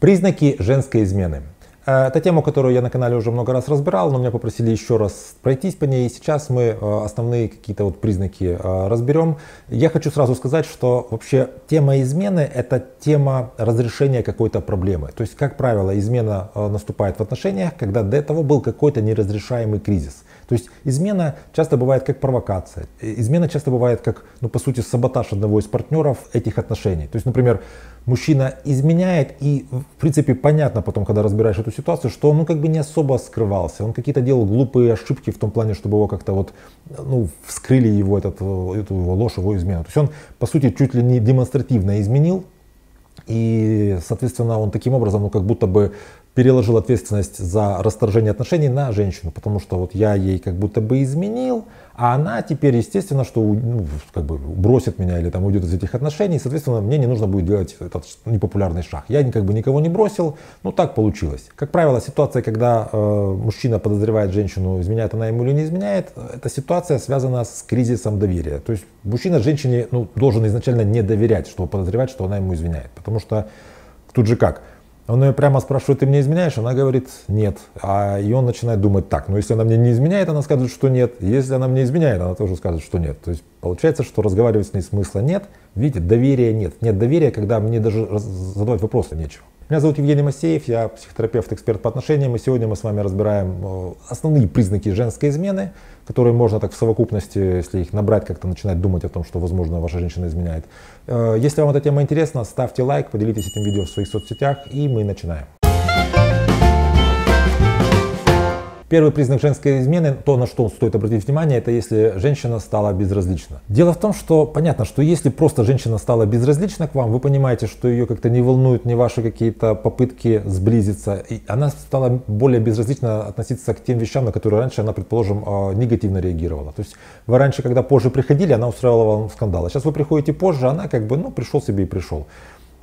Признаки женской измены. Это тема, которую я на канале уже много раз разбирал, но меня попросили еще раз пройтись по ней. И сейчас мы основные какие-то вот признаки разберем. Я хочу сразу сказать, что вообще тема измены — это тема разрешения какой-то проблемы. То есть, как правило, измена наступает в отношениях, когда до этого был какой-то неразрешаемый кризис. То есть измена часто бывает как провокация. Измена часто бывает как, по сути, саботаж одного из партнеров этих отношений. То есть, например, мужчина изменяет, и в принципе понятно потом, когда разбираешь эту ситуацию, что он как бы не особо скрывался. Он какие-то делал глупые ошибки в том плане, чтобы его как-то вскрыли его эту его ложь, его измену. То есть он, по сути, чуть ли не демонстративно изменил. И, соответственно, он таким образом, как будто бы переложил ответственность за расторжение отношений на женщину, потому что я ей как будто бы изменил, а она теперь, естественно, что бросит меня или уйдет из этих отношений, соответственно, мне не нужно будет делать этот непопулярный шаг. Я никого не бросил, так получилось. Как правило, ситуация, когда мужчина подозревает женщину, изменяет она ему или не изменяет, эта ситуация связана с кризисом доверия. То есть мужчина женщине должен изначально не доверять, чтобы подозревать, что она ему изменяет, потому что тут же как? Он ее прямо спрашивает: ты мне изменяешь? Она говорит: нет. И он начинает думать: так, если она мне не изменяет, она скажет, что нет. Если она мне изменяет, она тоже скажет, что нет. То есть получается, что разговаривать с ней смысла нет. Видите, доверия нет. Нет доверия, когда мне даже задавать вопросы нечего. Меня зовут Евгений Масеев, я психотерапевт, эксперт по отношениям. И сегодня мы с вами разбираем основные признаки женской измены, которые можно так в совокупности, если их набрать, как-то начинать думать о том, что, возможно, ваша женщина изменяет. Если вам эта тема интересна, ставьте лайк, поделитесь этим видео в своих соцсетях, и мы начинаем. Первый признак женской измены, то, на что стоит обратить внимание, это если женщина стала безразлична. Дело в том, что понятно, что если просто женщина стала безразлична к вам, вы понимаете, что ее как-то не волнуют ни ваши какие-то попытки сблизиться, и она стала более безразлично относиться к тем вещам, на которые раньше она, предположим, негативно реагировала. То есть вы раньше, когда позже приходили, она устраивала вам скандал, а сейчас вы приходите позже, она пришел себе и пришел.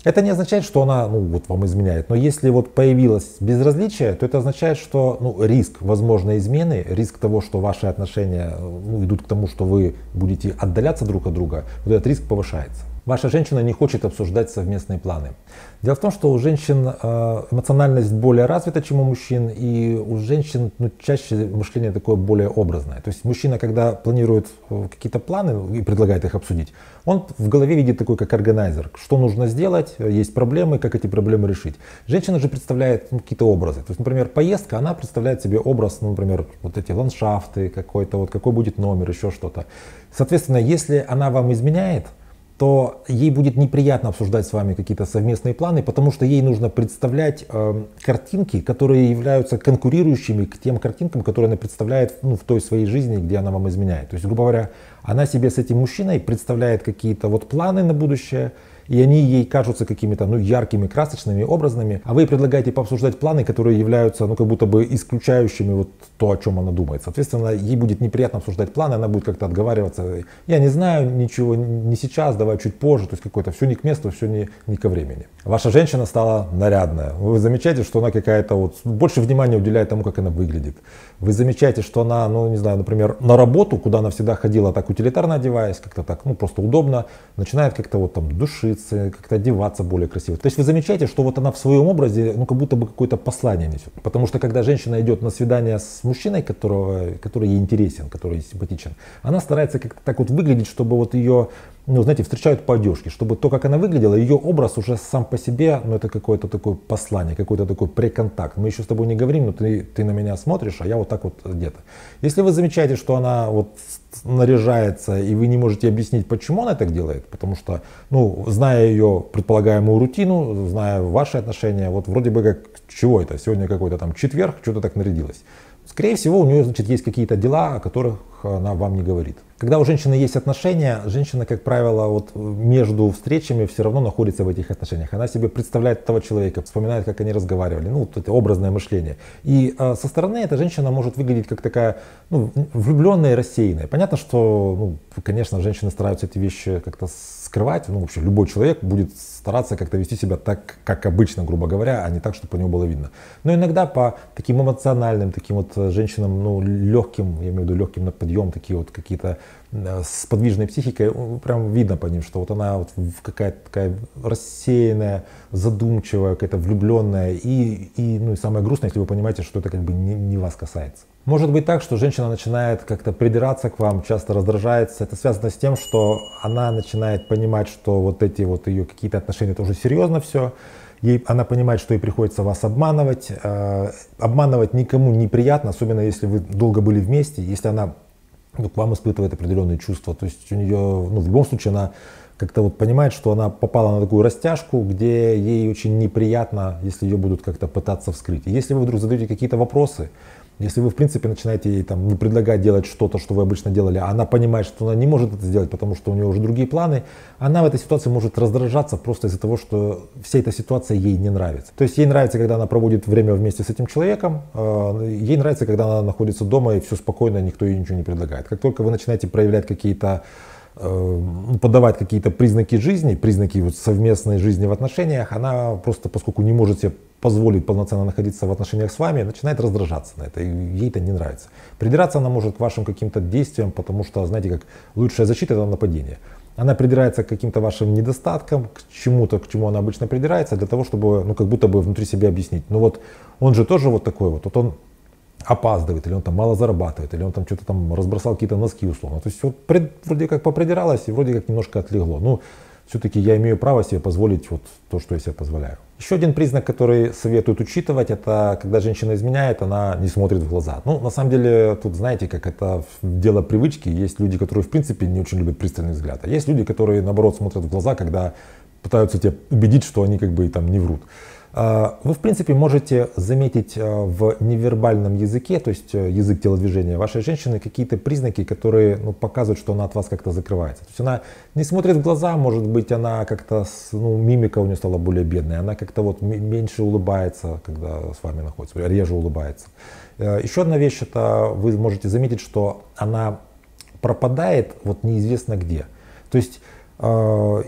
Это не означает, что она вам изменяет, но если появилось безразличие, то это означает, что риск возможной измены, риск того, что ваши отношения идут к тому, что вы будете отдаляться друг от друга, этот риск повышается. Ваша женщина не хочет обсуждать совместные планы. Дело в том, что у женщин эмоциональность более развита, чем у мужчин, и у женщин чаще мышление такое более образное. То есть мужчина, когда планирует какие-то планы и предлагает их обсудить, он в голове видит такой как органайзер, что нужно сделать, есть проблемы, как эти проблемы решить. Женщина же представляет какие-то образы. То есть, например, поездка, она представляет себе образ, например, эти ландшафты, какой будет номер, еще что-то. Соответственно, если она вам изменяет, то ей будет неприятно обсуждать с вами какие-то совместные планы, потому что ей нужно представлять картинки, которые являются конкурирующими к тем картинкам, которые она представляет в той своей жизни, где она вам изменяет. То есть, грубо говоря, она себе с этим мужчиной представляет какие-то планы на будущее, и они ей кажутся какими-то яркими, красочными, образными, а вы ей предлагаете пообсуждать планы, которые являются как будто бы исключающими то, о чем она думает. Соответственно, ей будет неприятно обсуждать планы, она будет как-то отговариваться: я не знаю ничего, не сейчас, давай чуть позже, то есть какое-то все не к месту, все не ко времени. Ваша женщина стала нарядная. Вы замечаете, что она какая-то больше внимания уделяет тому, как она выглядит. Вы замечаете, что она, например, на работу, куда она всегда ходила так утилитарно одеваясь, как-то так, просто удобно, начинает как-то душиться, как-то одеваться более красиво. То есть вы замечаете, что она в своем образе, как будто бы какое-то послание несет. Потому что когда женщина идет на свидание с мужчиной, который ей интересен, который ей симпатичен, она старается как-то так выглядеть, чтобы ее, встречают по одежке, чтобы то, как она выглядела, ее образ уже сам по себе, это какое-то такое послание, какой-то такой преконтакт. Мы еще с тобой не говорим, но ты на меня смотришь, а я так одета. Если вы замечаете, что она наряжается, и вы не можете объяснить, почему она так делает, потому что, зная ее предполагаемую рутину, зная ваши отношения, вроде бы как, чего это, сегодня какой-то четверг, что-то так нарядилась. Скорее всего, у нее, есть какие-то дела, о которых она вам не говорит. Когда у женщины есть отношения, женщина, как правило, между встречами все равно находится в этих отношениях. Она себе представляет этого человека, вспоминает, как они разговаривали. Это образное мышление. И со стороны эта женщина может выглядеть как такая влюбленная и рассеянная. Понятно, что, конечно, женщины стараются эти вещи как-то скрывать. Вообще любой человек будет стараться как-то вести себя так, как обычно, грубо говоря, а не так, чтобы по нему было видно. Но иногда по таким эмоциональным, таким женщинам, легким, я имею в виду легким подъем, такие вот какие-то с подвижной психикой, прям видно по ним, что вот она вот какая-то такая рассеянная, задумчивая, какая-то влюбленная ну и самое грустное, если вы понимаете, что это как бы не вас касается. Может быть так, что женщина начинает как-то придираться к вам, часто раздражается. Это связано с тем, что она начинает понимать, что вот эти вот ее какие-то отношения, это уже серьезно все. Она понимает, что ей приходится вас обманывать. Обманывать никому неприятно, особенно если вы долго были вместе, если она к вам испытывает определенные чувства. То есть у нее, ну, в любом случае, она как-то вот понимает, что она попала на такую растяжку, где ей очень неприятно, если ее будут как-то пытаться вскрыть. И если вы вдруг задаете какие-то вопросы, если вы, в принципе, начинаете ей там, предлагать делать что-то, что вы обычно делали, а она понимает, что она не может это сделать, потому что у нее уже другие планы, она в этой ситуации может раздражаться просто из-за того, что вся эта ситуация ей не нравится. То есть ей нравится, когда она проводит время вместе с этим человеком, ей нравится, когда она находится дома и все спокойно, никто ей ничего не предлагает. Как только вы начинаете проявлять какие-то, подавать какие-то признаки жизни, признаки вот совместной жизни в отношениях, она просто, поскольку не может себе позволить полноценно находиться в отношениях с вами, начинает раздражаться на это, и ей это не нравится. Придираться она может к вашим каким-то действиям, потому что, знаете, как лучшая защита — это нападение. Она придирается к каким-то вашим недостаткам, к чему-то, к чему она обычно придирается, для того, чтобы, ну, как будто бы внутри себя объяснить. Ну вот, он же тоже вот такой вот он опаздывает, или он там мало зарабатывает, или он там что-то там разбросал какие-то носки условно. То есть вот вроде как попридиралась и вроде как немножко отлегло. Ну, все-таки я имею право себе позволить вот то, что я себе позволяю. Еще один признак, который советуют учитывать, это когда женщина изменяет, она не смотрит в глаза. Ну, на самом деле, тут знаете, как это дело привычки. Есть люди, которые в принципе не очень любят пристальный взгляд. А есть люди, которые наоборот смотрят в глаза, когда пытаются тебя убедить, что они как бы там не врут. Вы, в принципе, можете заметить в невербальном языке, то есть язык телодвижения вашей женщины, какие-то признаки, которые, ну, показывают, что она от вас как-то закрывается. То есть она не смотрит в глаза, может быть, она как-то, ну, мимика у нее стала более бедной, она как-то вот меньше улыбается, когда с вами находится, реже улыбается. Еще одна вещь, это вы можете заметить, что она пропадает вот неизвестно где. То есть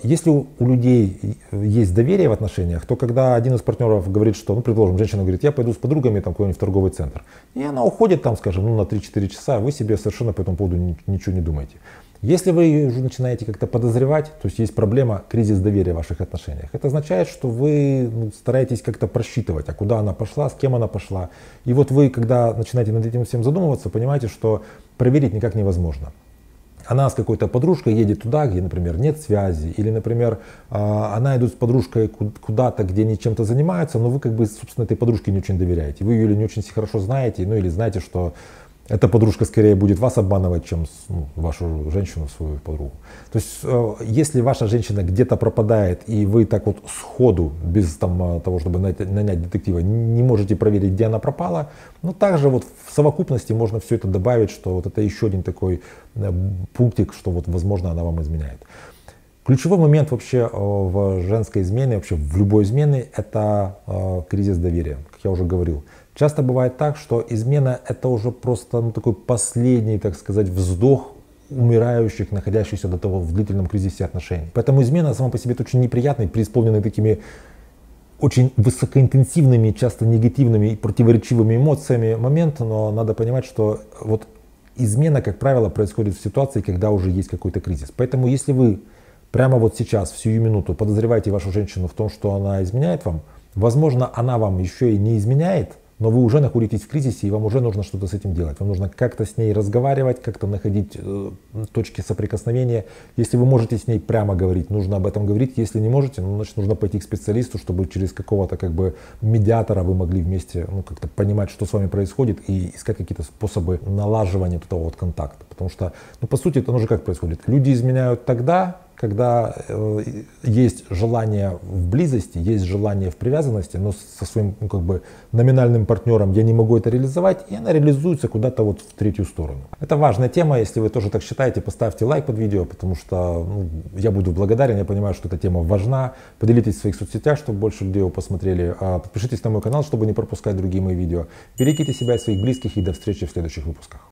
если у людей есть доверие в отношениях, то когда один из партнеров говорит, что, ну, предположим, женщина говорит, я пойду с подругами там куда-нибудь в торговый центр, и она уходит там, скажем, ну, на 3-4 часа, вы себе совершенно по этому поводу ничего не думаете. Если вы уже начинаете как-то подозревать, то есть есть проблема, кризис доверия в ваших отношениях, это означает, что вы, ну, стараетесь как-то просчитывать, а куда она пошла, с кем она пошла. И вот вы, когда начинаете над этим всем задумываться, понимаете, что проверить никак невозможно. Она с какой-то подружкой едет туда, где, например, нет связи, или, например, она идет с подружкой куда-то, где они чем-то занимаются, но вы как бы, собственно, этой подружке не очень доверяете. Вы ее или не очень хорошо знаете, ну или знаете, что эта подружка скорее будет вас обманывать, чем, ну, вашу женщину, свою подругу. То есть, если ваша женщина где-то пропадает, и вы так вот сходу, без там, того, чтобы нанять детектива, не можете проверить, где она пропала, ну также вот в совокупности можно все это добавить, что вот это еще один такой пунктик, что вот возможно она вам изменяет. Ключевой момент вообще в женской измене, вообще в любой измене, это кризис доверия, как я уже говорил. Часто бывает так, что измена — это уже просто, ну, такой последний, так сказать, вздох умирающих, находящихся до того в длительном кризисе отношений. Поэтому измена сама по себе очень неприятной, преисполненной такими очень высокоинтенсивными, часто негативными и противоречивыми эмоциями момент, но надо понимать, что вот измена, как правило, происходит в ситуации, когда уже есть какой-то кризис. Поэтому если вы прямо вот сейчас, в сию минуту, подозреваете вашу женщину в том, что она изменяет вам, возможно, она вам еще и не изменяет, но вы уже находитесь в кризисе, и вам уже нужно что-то с этим делать. Вам нужно как-то с ней разговаривать, как-то находить точки соприкосновения. Если вы можете с ней прямо говорить, нужно об этом говорить. Если не можете, ну, значит, нужно пойти к специалисту, чтобы через какого-то как бы медиатора вы могли вместе, ну, как-то понимать, что с вами происходит, и искать какие-то способы налаживания этого вот контакта. Потому что, ну, по сути, это же как происходит? Люди изменяют тогда, когда есть желание в близости, есть желание в привязанности, но со своим, ну, как бы номинальным партнером я не могу это реализовать, и она реализуется куда-то вот в третью сторону. Это важная тема, если вы тоже так считаете, поставьте лайк под видео, потому что, ну, я буду благодарен, я понимаю, что эта тема важна. Поделитесь в своих соцсетях, чтобы больше людей его посмотрели. Подпишитесь на мой канал, чтобы не пропускать другие мои видео. Берегите себя и своих близких, и до встречи в следующих выпусках.